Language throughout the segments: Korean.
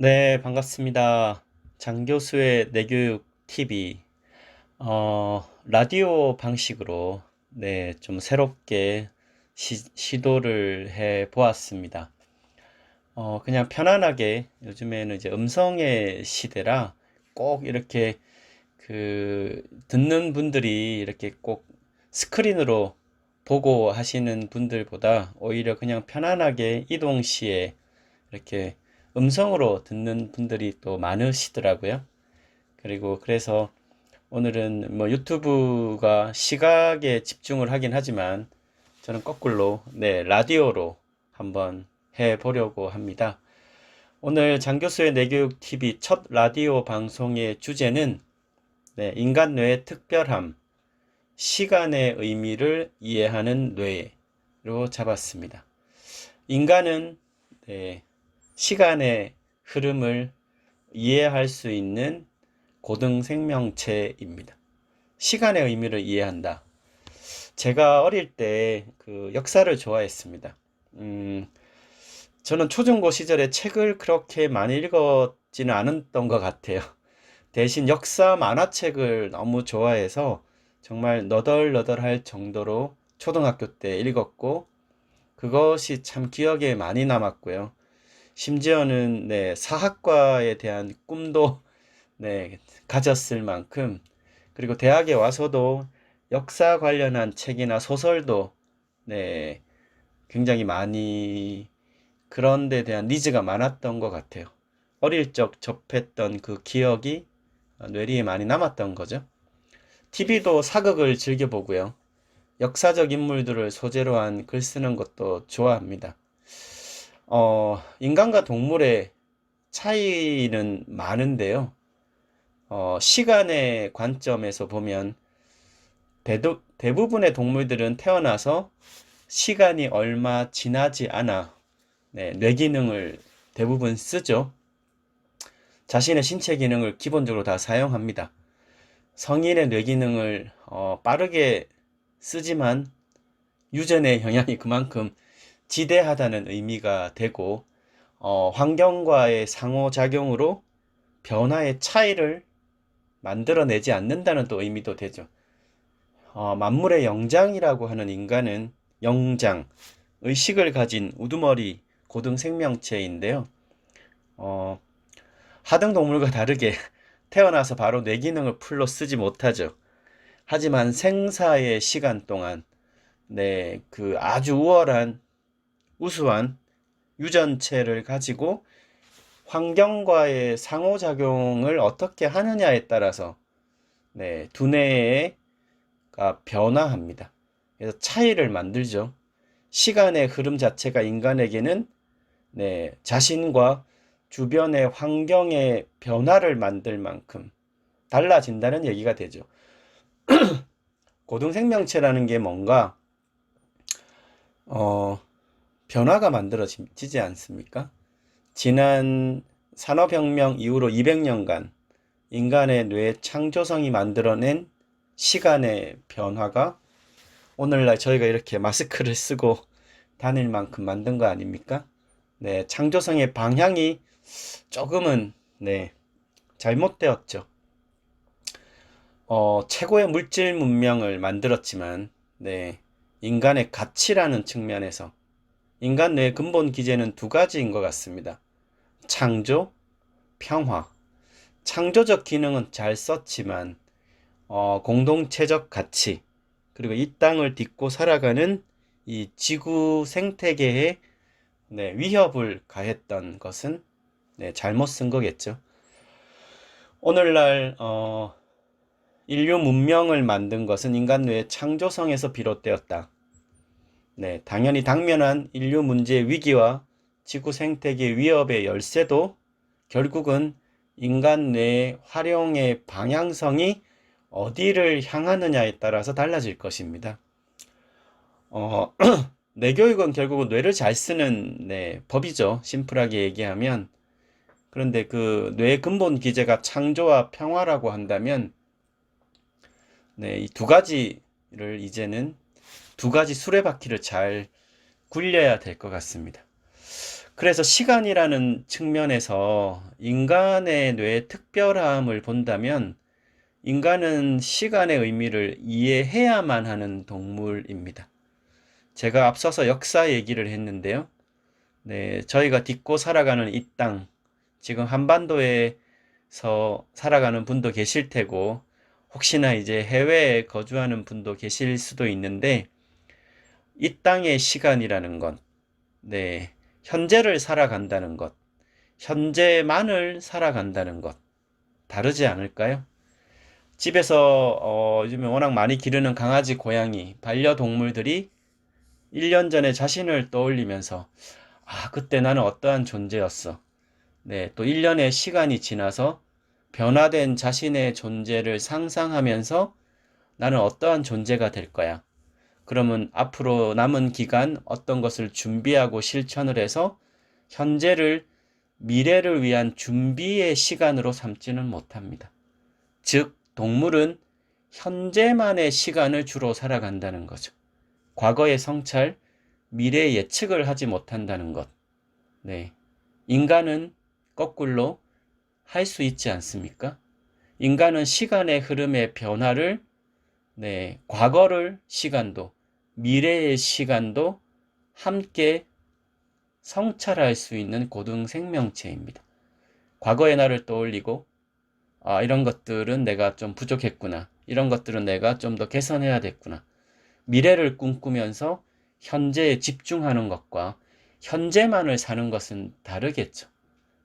네, 반갑습니다. 장 교수의 내교육 TV, 라디오 방식으로, 네, 좀 새롭게 시도를 해 보았습니다. 그냥 편안하게, 요즘에는 이제 음성의 시대라 꼭 이렇게 듣는 분들이 이렇게 꼭 스크린으로 보고 하시는 분들보다 오히려 그냥 편안하게 이동 시에 이렇게 음성으로 듣는 분들이 또 많으시더라고요. 그리고 그래서 오늘은 뭐 유튜브가 시각에 집중을 하긴 하지만 저는 거꾸로 네, 라디오로 한번 해 보려고 합니다. 오늘 장 교수의 내교육 TV 첫 라디오 방송의 주제는 네, 인간 뇌의 특별함, 시간의 의미를 이해하는 뇌로 잡았습니다. 인간은 네, 시간의 흐름을 이해할 수 있는 고등 생명체입니다. 시간의 의미를 이해한다. 제가 어릴 때 그 역사를 좋아했습니다. 저는 초중고 시절에 책을 그렇게 많이 읽었지는 않았던 것 같아요. 대신 역사 만화책을 너무 좋아해서 정말 너덜너덜할 정도로 초등학교 때 읽었고, 그것이 참 기억에 많이 남았고요. 심지어는 네, 사학과에 대한 꿈도 네, 가졌을 만큼, 그리고 대학에 와서도 역사 관련한 책이나 소설도 네, 굉장히 많이 그런 데 대한 니즈가 많았던 것 같아요. 어릴 적 접했던 그 기억이 뇌리에 많이 남았던 거죠. TV도 사극을 즐겨보고요. 역사적 인물들을 소재로 한 글 쓰는 것도 좋아합니다. 인간과 동물의 차이는 많은데요. 시간의 관점에서 보면 대부분의 동물들은 태어나서 시간이 얼마 지나지 않아 네, 뇌 기능을 대부분 쓰죠. 자신의 신체 기능을 기본적으로 다 사용합니다. 성인의 뇌 기능을 빠르게 쓰지만 유전의 영향이 그만큼 지대하다는 의미가 되고 환경과의 상호작용으로 변화의 차이를 만들어내지 않는다는 또 의미도 되죠. 만물의 영장이라고 하는 인간은 영장, 의식을 가진 우두머리 고등 생명체인데요. 어, 하등 동물과 다르게 태어나서 바로 뇌 기능을 풀로 쓰지 못하죠. 하지만 생사의 시간 동안 네, 그 아주 우월한 우수한 유전체를 가지고 환경과의 상호작용을 어떻게 하느냐에 따라서 네, 두뇌가 변화합니다. 그래서 차이를 만들죠. 시간의 흐름 자체가 인간에게는 네, 자신과 주변의 환경의 변화를 만들 만큼 달라진다는 얘기가 되죠. 고등생명체라는 게 뭔가 어, 변화가 만들어지지 않습니까? 지난 산업혁명 이후로 200년간 인간의 뇌 창조성이 만들어낸 시간의 변화가 오늘날 저희가 이렇게 마스크를 쓰고 다닐 만큼 만든 거 아닙니까? 네, 창조성의 방향이 조금은 네, 잘못되었죠. 최고의 물질 문명을 만들었지만 네, 인간의 가치라는 측면에서 인간 뇌의 근본 기제는 두 가지인 것 같습니다. 창조, 평화. 창조적 기능은 잘 썼지만 공동체적 가치 그리고 이 땅을 딛고 살아가는 이 지구 생태계에 네, 위협을 가했던 것은 네, 잘못 쓴 거겠죠. 오늘날 인류 문명을 만든 것은 인간 뇌의 창조성에서 비롯되었다. 네, 당연히 당면한 인류 문제의 위기와 지구 생태계 위협의 열쇠도 결국은 인간 뇌의 활용의 방향성이 어디를 향하느냐에 따라서 달라질 것입니다. 어, 뇌교육은 결국은 뇌를 잘 쓰는 네, 법이죠. 심플하게 얘기하면. 그런데 그 뇌의 근본 기제가 창조와 평화라고 한다면 네, 이 두 가지를 이제는 두 가지 수레바퀴를 잘 굴려야 될 것 같습니다. 그래서 시간이라는 측면에서 인간의 뇌의 특별함을 본다면 인간은 시간의 의미를 이해해야만 하는 동물입니다. 제가 앞서서 역사 얘기를 했는데요. 네, 저희가 딛고 살아가는 이 땅, 지금 한반도에서 살아가는 분도 계실 테고, 혹시나 이제 해외에 거주하는 분도 계실 수도 있는데, 이 땅의 시간이라는 것, 네, 현재를 살아간다는 것, 현재만을 살아간다는 것, 다르지 않을까요? 집에서 요즘에 워낙 많이 기르는 강아지, 고양이, 반려동물들이 1년 전에 자신을 떠올리면서 아, 그때 나는 어떠한 존재였어. 네, 또 1년의 시간이 지나서 변화된 자신의 존재를 상상하면서 나는 어떠한 존재가 될 거야. 그러면 앞으로 남은 기간 어떤 것을 준비하고 실천을 해서 현재를 미래를 위한 준비의 시간으로 삼지는 못합니다. 즉, 동물은 현재만의 시간을 주로 살아간다는 거죠. 과거의 성찰, 미래 예측을 하지 못한다는 것. 네. 인간은 거꾸로 할 수 있지 않습니까? 인간은 시간의 흐름의 변화를, 네, 과거를 시간도, 미래의 시간도 함께 성찰할 수 있는 고등 생명체입니다. 과거의 나를 떠올리고, 아, 이런 것들은 내가 좀 부족했구나. 이런 것들은 내가 좀 더 개선해야 됐구나. 미래를 꿈꾸면서 현재에 집중하는 것과 현재만을 사는 것은 다르겠죠.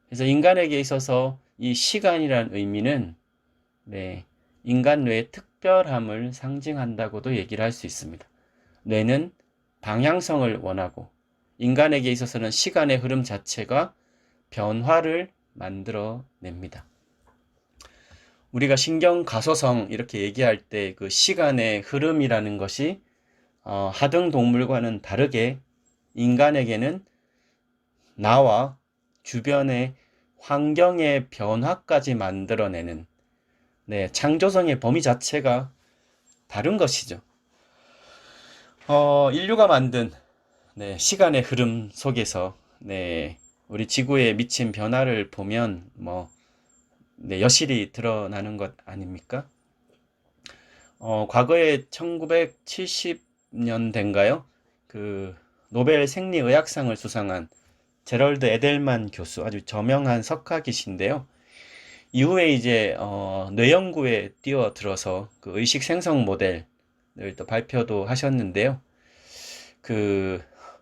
그래서 인간에게 있어서 이 시간이란 의미는 네, 인간 뇌의 특별함을 상징한다고도 얘기를 할 수 있습니다. 뇌는 방향성을 원하고 인간에게 있어서는 시간의 흐름 자체가 변화를 만들어냅니다. 우리가 신경 가소성 이렇게 얘기할 때 그 시간의 흐름이라는 것이 하등 동물과는 다르게 인간에게는 나와 주변의 환경의 변화까지 만들어내는 네, 창조성의 범위 자체가 다른 것이죠. 인류가 만든 네, 시간의 흐름 속에서 네, 우리 지구에 미친 변화를 보면 네, 여실히 드러나는 것 아닙니까? 과거에 1970년대인가요? 그 노벨 생리의학상을 수상한 제럴드 에델만 교수, 아주 저명한 석학이신데요. 이후에 이제 뇌 연구에 뛰어들어서 그 의식 생성 모델을 또 발표도 하셨는데요. 그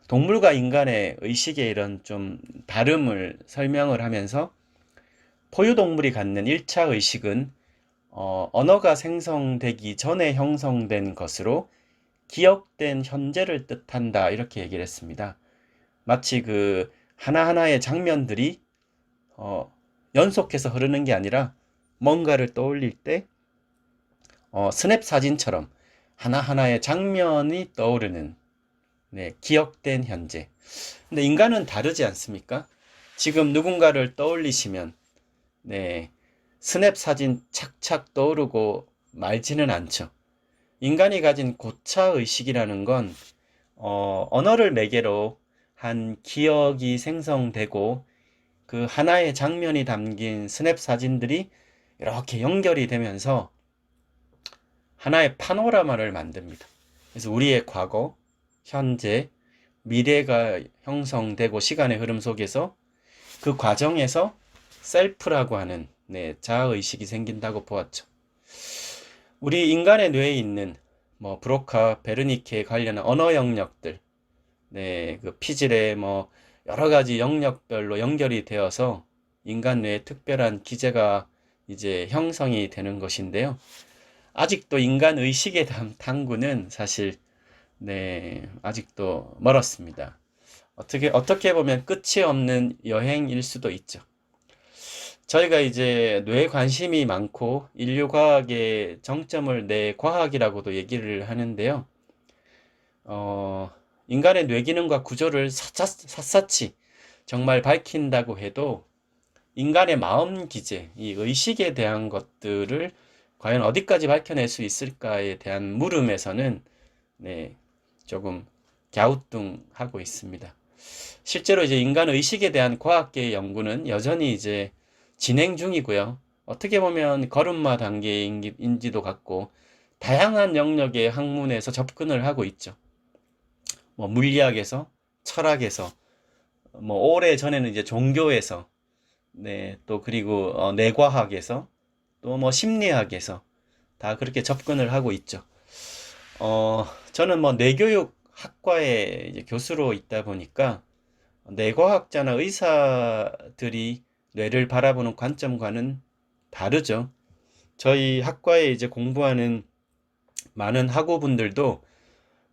동물과 인간의 의식의 이런 좀 다름을 설명을 하면서 포유동물이 갖는 1차 의식은 언어가 생성되기 전에 형성된 것으로 기억된 현재를 뜻한다 이렇게 얘기를 했습니다. 마치 그 하나하나의 장면들이 어, 연속해서 흐르는 게 아니라 뭔가를 떠올릴 때 스냅 사진처럼 하나하나의 장면이 떠오르는 네, 기억된 현재. 근데 인간은 다르지 않습니까? 지금 누군가를 떠올리시면 네, 스냅 사진 착착 떠오르고 말지는 않죠. 인간이 가진 고차 의식이라는 건 언어를 매개로 한 기억이 생성되고 그 하나의 장면이 담긴 스냅 사진들이 이렇게 연결이 되면서 하나의 파노라마를 만듭니다. 그래서 우리의 과거, 현재, 미래가 형성되고 시간의 흐름 속에서 그 과정에서 셀프라고 하는 네, 자아의식이 생긴다고 보았죠. 우리 인간의 뇌에 있는 브로카, 베르니케에 관련한 언어 영역들, 네, 그 피질의 여러 가지 영역별로 연결이 되어서 인간 뇌에 특별한 기제가 이제 형성이 되는 것인데요. 아직도 인간 의식의 탐구는 사실 네, 아직도 멀었습니다. 어떻게 보면 끝이 없는 여행일 수도 있죠. 저희가 이제 뇌에 관심이 많고 인류 과학의 정점을 뇌 과학이라고도 얘기를 하는데요. 인간의 뇌 기능과 구조를 샅샅이 정말 밝힌다고 해도 인간의 마음 기제, 이 의식에 대한 것들을 과연 어디까지 밝혀낼 수 있을까에 대한 물음에서는 네, 조금 갸우뚱하고 있습니다. 실제로 이제 인간 의식에 대한 과학계의 연구는 여전히 이제 진행 중이고요. 어떻게 보면 걸음마 단계인지도 같고 다양한 영역의 학문에서 접근을 하고 있죠. 뭐 물리학에서, 철학에서, 뭐 오래 전에는 이제 종교에서, 네, 또 그리고 뇌과학에서, 또 뭐 심리학에서 다 그렇게 접근을 하고 있죠. 저는 뭐 뇌교육 학과의 이제 교수로 있다 보니까 뇌과학자나 의사들이 뇌를 바라보는 관점과는 다르죠. 저희 학과에 이제 공부하는 많은 학우분들도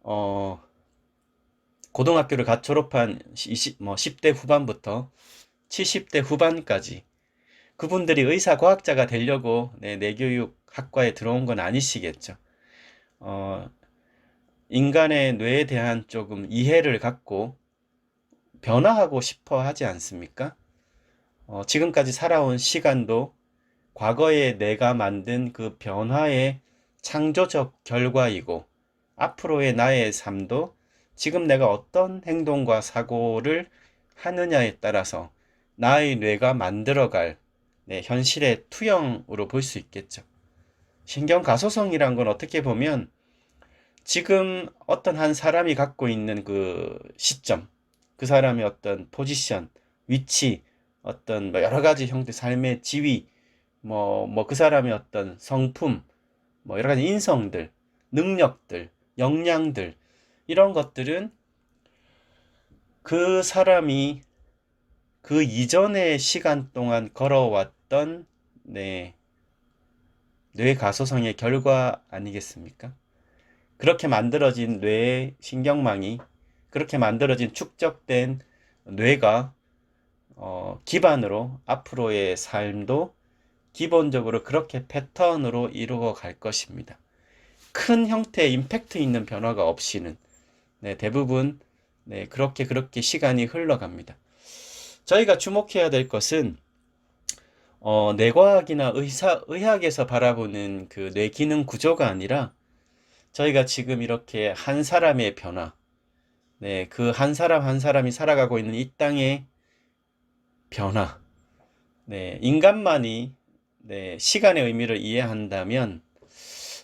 어, 고등학교를 갓 졸업한 10대 후반부터 70대 후반까지 그분들이 의사 과학자가 되려고 뇌교육 학과에 들어온 건 아니시겠죠. 어, 인간의 뇌에 대한 조금 이해를 갖고 변화하고 싶어 하지 않습니까? 지금까지 살아온 시간도 과거에 내가 만든 그 변화의 창조적 결과이고, 앞으로의 나의 삶도 지금 내가 어떤 행동과 사고를 하느냐에 따라서 나의 뇌가 만들어갈 현실의 투영으로 볼 수 있겠죠. 신경 가소성이란 건 어떻게 보면 지금 어떤 한 사람이 갖고 있는 그 시점, 그 사람의 어떤 포지션, 위치, 어떤 뭐 여러 가지 형태 삶의 지위, 뭐 그 사람의 어떤 성품, 뭐 여러 가지 인성들, 능력들, 역량들 이런 것들은 그 사람이 그 이전의 시간 동안 걸어왔던 뇌 가소성의 결과 아니겠습니까? 그렇게 만들어진 뇌의 신경망이 그렇게 만들어진 축적된 뇌가 기반으로 앞으로의 삶도 기본적으로 그렇게 패턴으로 이루어 갈 것입니다. 큰 형태의 임팩트 있는 변화가 없이는 대부분 그렇게 시간이 흘러갑니다. 저희가 주목해야 될 것은 뇌과학이나 의학에서 바라보는 그 뇌 기능 구조가 아니라 저희가 지금 이렇게 한 사람의 변화, 그 한 사람 한 사람이 살아가고 있는 이 땅의 변화, 인간만이 시간의 의미를 이해한다면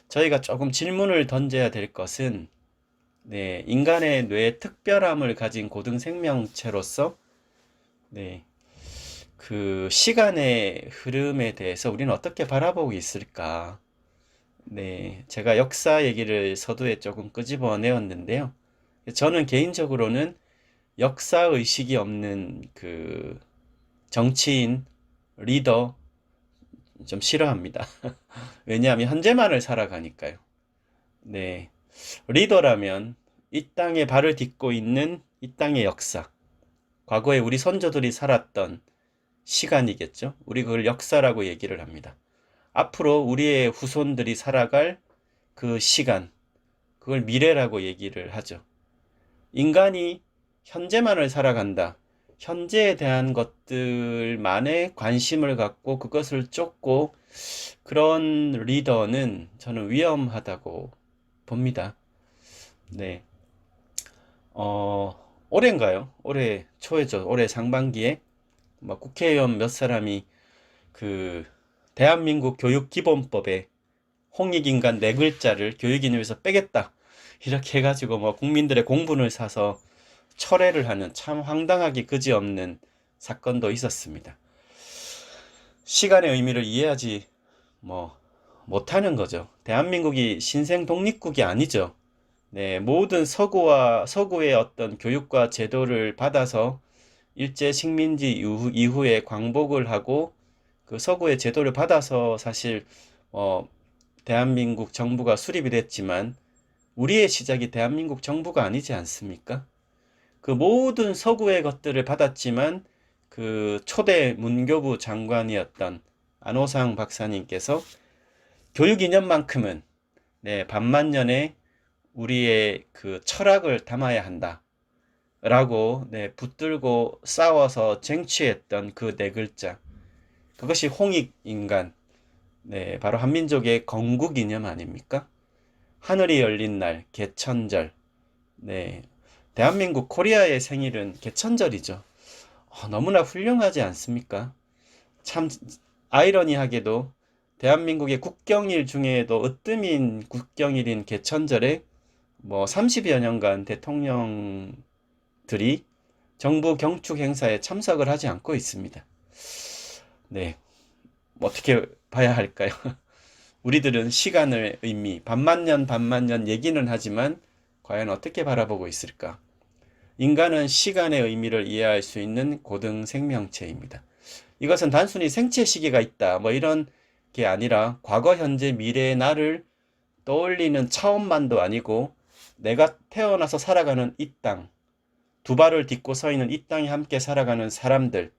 저희가 조금 질문을 던져야 될 것은 인간의 뇌의 특별함을 가진 고등 생명체로서 그 시간의 흐름에 대해서 우리는 어떻게 바라보고 있을까? 제가 역사 얘기를 서두에 조금 끄집어내었는데요. 저는 개인적으로는 역사 의식이 없는 그 정치인, 리더 좀 싫어합니다. 왜냐하면 현재만을 살아가니까요. 리더라면 이 땅에 발을 딛고 있는 이 땅의 역사, 과거에 우리 선조들이 살았던 시간이겠죠. 우리 그걸 역사라고 얘기를 합니다. 앞으로 우리의 후손들이 살아갈 그 시간, 그걸 미래라고 얘기를 하죠. 인간이 현재만을 살아간다. 현재에 대한 것들만에 관심을 갖고 그것을 쫓고 그런 리더는 저는 위험하다고 봅니다. 올해인가요? 올해 초에죠. 올해 상반기에 국회의원 몇 사람이 그 대한민국 교육기본법에 홍익인간 네 글자를 교육인에서 빼겠다. 이렇게 해가지고 국민들의 공분을 사서 철회를 하는 참 황당하기 그지없는 사건도 있었습니다. 시간의 의미를 이해하지 못하는 거죠. 대한민국이 신생 독립국이 아니죠. 모든 서구의 어떤 교육과 제도를 받아서 일제 식민지 이후에 광복을 하고 그 서구의 제도를 받아서 사실 대한민국 정부가 수립이 됐지만 우리의 시작이 대한민국 정부가 아니지 않습니까? 그 모든 서구의 것들을 받았지만 그 초대 문교부 장관이었던 안호상 박사님께서 교육 이념만큼은 반만년에 우리의 그 철학을 담아야 한다. 라고 붙들고 싸워서 쟁취했던 그 네 글자. 그것이 홍익인간. 바로 한민족의 건국 이념 아닙니까? 하늘이 열린 날, 개천절. 대한민국 코리아의 생일은 개천절이죠. 너무나 훌륭하지 않습니까? 참 아이러니하게도 대한민국의 국경일 중에도 으뜸인 국경일인 개천절에 뭐 30여 년간 대통령들이 정부 경축 행사에 참석을 하지 않고 있습니다. 네, 어떻게 봐야 할까요? 우리들은 시간의 의미, 반만년, 반만년 얘기는 하지만 과연 어떻게 바라보고 있을까? 인간은 시간의 의미를 이해할 수 있는 고등 생명체입니다. 이것은 단순히 생체 시계가 있다, 뭐 이런 게 아니라 과거, 현재, 미래의 나를 떠올리는 차원만도 아니고 내가 태어나서 살아가는 이 땅, 두 발을 딛고 서 있는 이 땅에 함께 살아가는 사람들,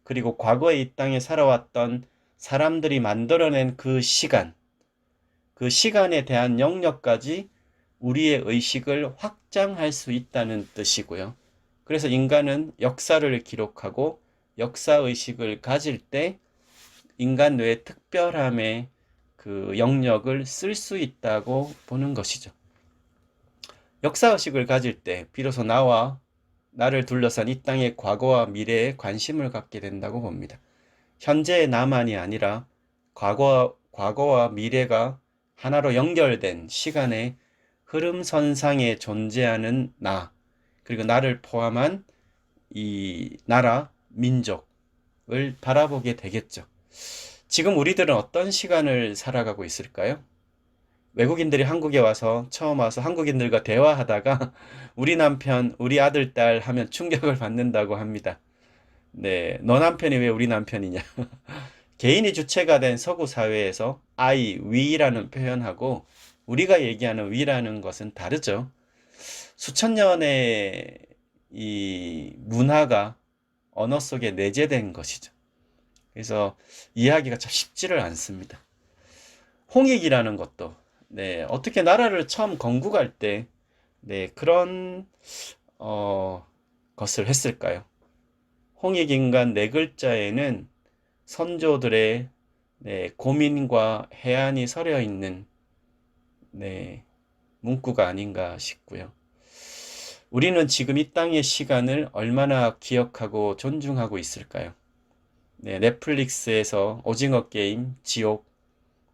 그리고 과거에 이 땅에 살아왔던 사람들이 만들어낸 그 시간, 그 시간에 대한 영역까지 우리의 의식을 확장할 수 있다는 뜻이고요. 그래서 인간은 역사를 기록하고 역사의식을 가질 때 인간 뇌의 특별함의 그 영역을 쓸 수 있다고 보는 것이죠. 역사의식을 가질 때 비로소 나를 둘러싼 이 땅의 과거와 미래에 관심을 갖게 된다고 봅니다. 현재의 나만이 아니라 과거와 미래가 하나로 연결된 시간의 흐름선상에 존재하는 나, 그리고 나를 포함한 이 나라, 민족을 바라보게 되겠죠. 지금 우리들은 어떤 시간을 살아가고 있을까요? 외국인들이 한국에 와서 처음 와서 한국인들과 대화하다가 우리 남편, 우리 아들, 딸 하면 충격을 받는다고 합니다. 네, 너 남편이 왜 우리 남편이냐? 개인이 주체가 된 서구 사회에서 I, we라는 표현하고 우리가 얘기하는 we라는 것은 다르죠. 수천 년의 이 문화가 언어 속에 내재된 것이죠. 그래서 이해하기가 참 쉽지를 않습니다. 홍익이라는 것도 네, 어떻게 나라를 처음 건국할 때 네, 그런 것을 했을까요? 홍익인간 네 글자에는 선조들의 네, 고민과 해안이 서려 있는 네, 문구가 아닌가 싶고요. 우리는 지금 이 땅의 시간을 얼마나 기억하고 존중하고 있을까요? 네, 넷플릭스에서 오징어 게임, 지옥,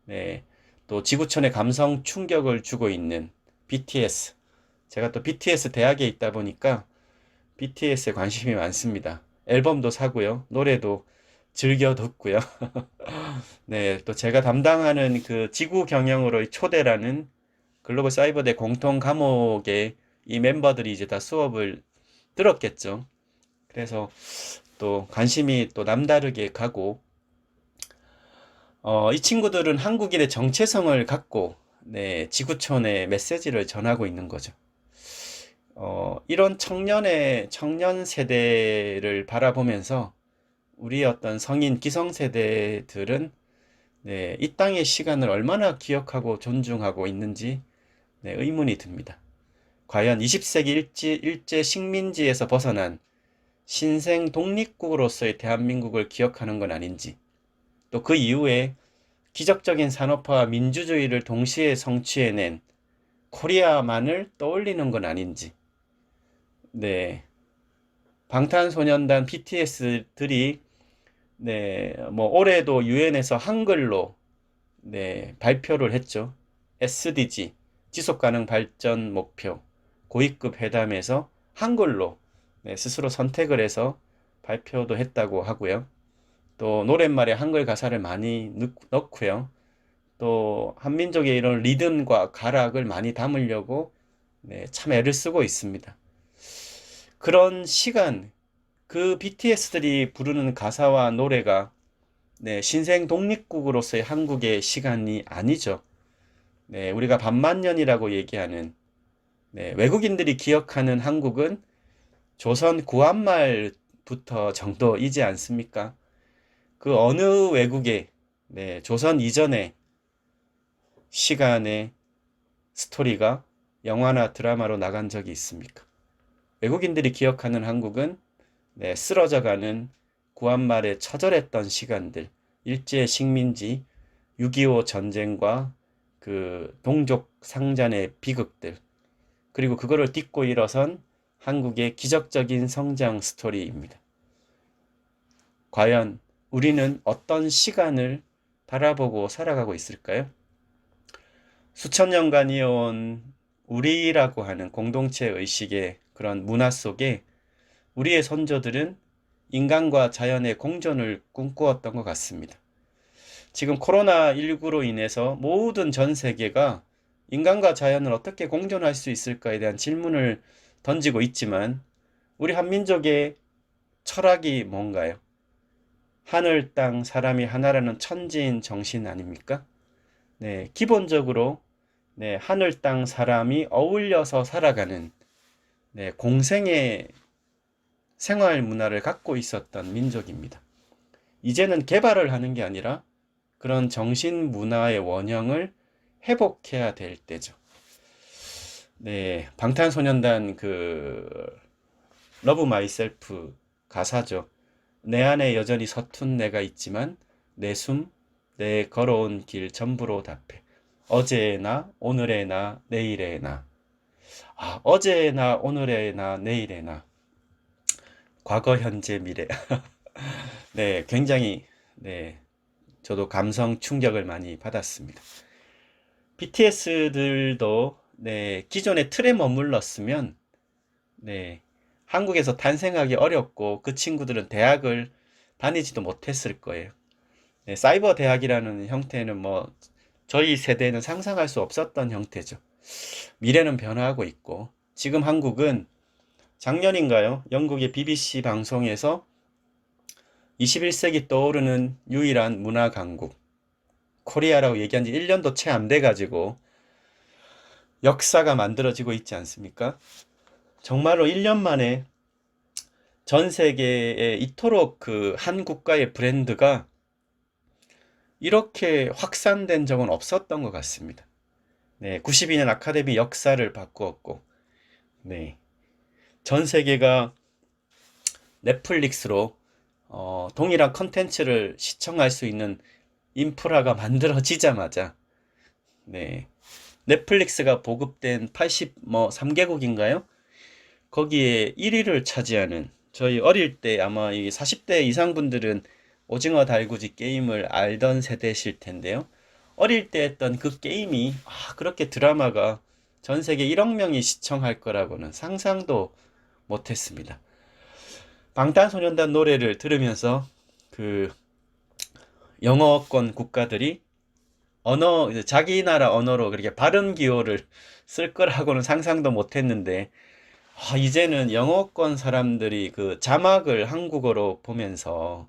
네, 또 지구촌의 감성 충격을 주고 있는 BTS. 제가 또 BTS 대학에 있다 보니까 BTS에 관심이 많습니다. 앨범도 사고요. 노래도 즐겨 듣고요. 네, 또 제가 담당하는 그 지구 경영으로의 초대라는 글로벌 사이버대 공통 과목에 이 멤버들이 이제 다 수업을 들었겠죠. 그래서 또 관심이 또 남다르게 가고, 이 친구들은 한국인의 정체성을 갖고, 네, 지구촌에 메시지를 전하고 있는 거죠. 이런 청년 세대를 바라보면서 우리 어떤 성인 기성 세대들은 네, 이 땅의 시간을 얼마나 기억하고 존중하고 있는지 네, 의문이 듭니다. 과연 20세기 일제 식민지에서 벗어난 신생 독립국으로서의 대한민국을 기억하는 건 아닌지, 또 그 이후에 기적적인 산업화와 민주주의를 동시에 성취해낸 코리아만을 떠올리는 건 아닌지, 네, 방탄소년단 BTS들이 네, 뭐 올해도 유엔에서 한글로 네, 발표를 했죠. SDG, 지속가능 발전 목표, 고위급 회담에서 한글로 네, 스스로 선택을 해서 발표도 했다고 하고요. 또 노랫말에 한글 가사를 많이 넣고요. 또 한민족의 이런 리듬과 가락을 많이 담으려고 네, 참 애를 쓰고 있습니다. 그런 시간, 그 BTS들이 부르는 가사와 노래가 네, 신생 독립국으로서의 한국의 시간이 아니죠. 네, 우리가 반만년이라고 얘기하는 네, 외국인들이 기억하는 한국은 조선 구한말부터 정도이지 않습니까? 그 어느 외국에 네, 조선 이전의 시간의 스토리가 영화나 드라마로 나간 적이 있습니까? 외국인들이 기억하는 한국은 네, 쓰러져가는 구한말에 처절했던 시간들, 일제 식민지, 6.25 전쟁과 그 동족 상잔의 비극들, 그리고 그거를 딛고 일어선 한국의 기적적인 성장 스토리입니다. 과연 우리는 어떤 시간을 바라보고 살아가고 있을까요? 수천 년간 이어온 우리라고 하는 공동체 의식의 그런 문화 속에 우리의 선조들은 인간과 자연의 공존을 꿈꾸었던 것 같습니다. 지금 코로나19로 인해서 모든 전 세계가 인간과 자연을 어떻게 공존할 수 있을까에 대한 질문을 던지고 있지만 우리 한민족의 철학이 뭔가요? 하늘, 땅, 사람이 하나라는 천지인 정신 아닙니까? 네, 기본적으로 네, 하늘, 땅, 사람이 어울려서 살아가는 네, 공생의 생활 문화를 갖고 있었던 민족입니다. 이제는 개발을 하는 게 아니라 그런 정신 문화의 원형을 회복해야 될 때죠. 네, 방탄소년단 그 러브 마이셀프 가사죠. 내 안에 여전히 서툰 내가 있지만 내 숨, 내 걸어온 길 전부로 답해. 어제의 나, 오늘의 나, 내일의 나. 아, 어제의 나, 오늘의 나, 내일의 나. 과거, 현재, 미래. 네, 굉장히 네, 저도 감성 충격을 많이 받았습니다. BTS들도 네, 기존의 틀에 머물렀으면 네, 한국에서 탄생하기 어렵고 그 친구들은 대학을 다니지도 못했을 거예요. 네, 사이버 대학이라는 형태는 뭐 저희 세대는 상상할 수 없었던 형태죠. 미래는 변화하고 있고 지금 한국은 작년인가요? 영국의 BBC 방송에서 21세기 떠오르는 유일한 문화 강국 코리아라고 얘기한 지 1년도 채 안 돼 가지고 역사가 만들어지고 있지 않습니까? 정말로 1년 만에 전 세계에 이토록 그 한 국가의 브랜드가 이렇게 확산된 적은 없었던 것 같습니다. 네, 92년 아카데미 역사를 바꾸었고, 네, 전 세계가 넷플릭스로 동일한 컨텐츠를 시청할 수 있는 인프라가 만들어지자마자, 네, 넷플릭스가 보급된 83개국인가요? 거기에 1위를 차지하는 저희 어릴 때 아마 이 40대 이상 분들은 오징어 달구지 게임을 알던 세대실 텐데요. 어릴 때 했던 그 게임이 그렇게 드라마가 전 세계 1억 명이 시청할 거라고는 상상도 못했습니다. 방탄소년단 노래를 들으면서 그 영어권 국가들이 이제 자기 나라 언어로 그렇게 발음 기호를 쓸 거라고는 상상도 못했는데 이제는 영어권 사람들이 그 자막을 한국어로 보면서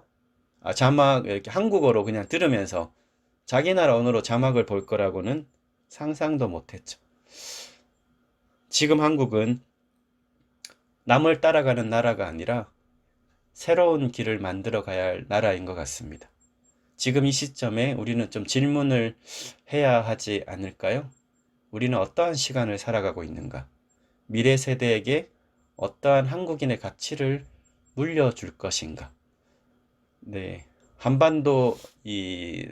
자막 이렇게 한국어로 그냥 들으면서 자기 나라 언어로 자막을 볼 거라고는 상상도 못했죠. 지금 한국은 남을 따라가는 나라가 아니라 새로운 길을 만들어 가야 할 나라인 것 같습니다. 지금 이 시점에 우리는 좀 질문을 해야 하지 않을까요? 우리는 어떠한 시간을 살아가고 있는가? 미래 세대에게 어떠한 한국인의 가치를 물려줄 것인가? 네. 한반도 이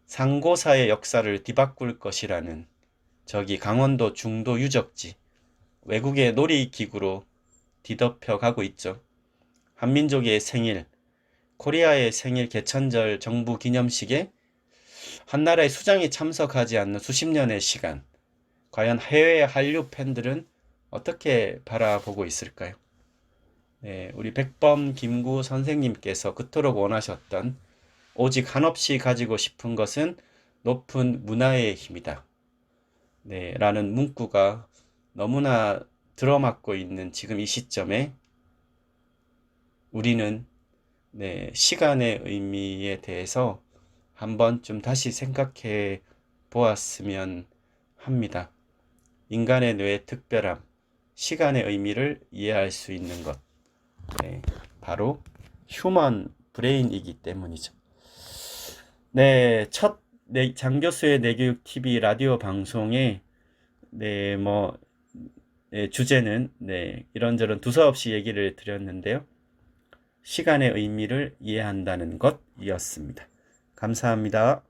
상고사의 역사를 뒤바꿀 것이라는 저기 강원도 중도 유적지 외국의 놀이기구로 뒤덮여 가고 있죠. 한민족의 생일, 코리아의 생일 개천절 정부 기념식에 한나라의 수장이 참석하지 않는 수십 년의 시간, 과연 해외 한류 팬들은 어떻게 바라보고 있을까요? 네, 우리 백범 김구 선생님께서 그토록 원하셨던 오직 한없이 가지고 싶은 것은 높은 문화의 힘이다. 네, 라는 문구가 너무나 들어맞고 있는 지금 이 시점에 우리는 네, 시간의 의미에 대해서 한번 좀 다시 생각해 보았으면 합니다. 인간의 뇌의 특별함, 시간의 의미를 이해할 수 있는 것. 네, 바로 휴먼 브레인이기 때문이죠. 네, 첫 장교수의 내교육 TV 라디오 방송의 네, 네, 주제는 네, 이런저런 두서없이 얘기를 드렸는데요. 시간의 의미를 이해한다는 것이었습니다. 감사합니다.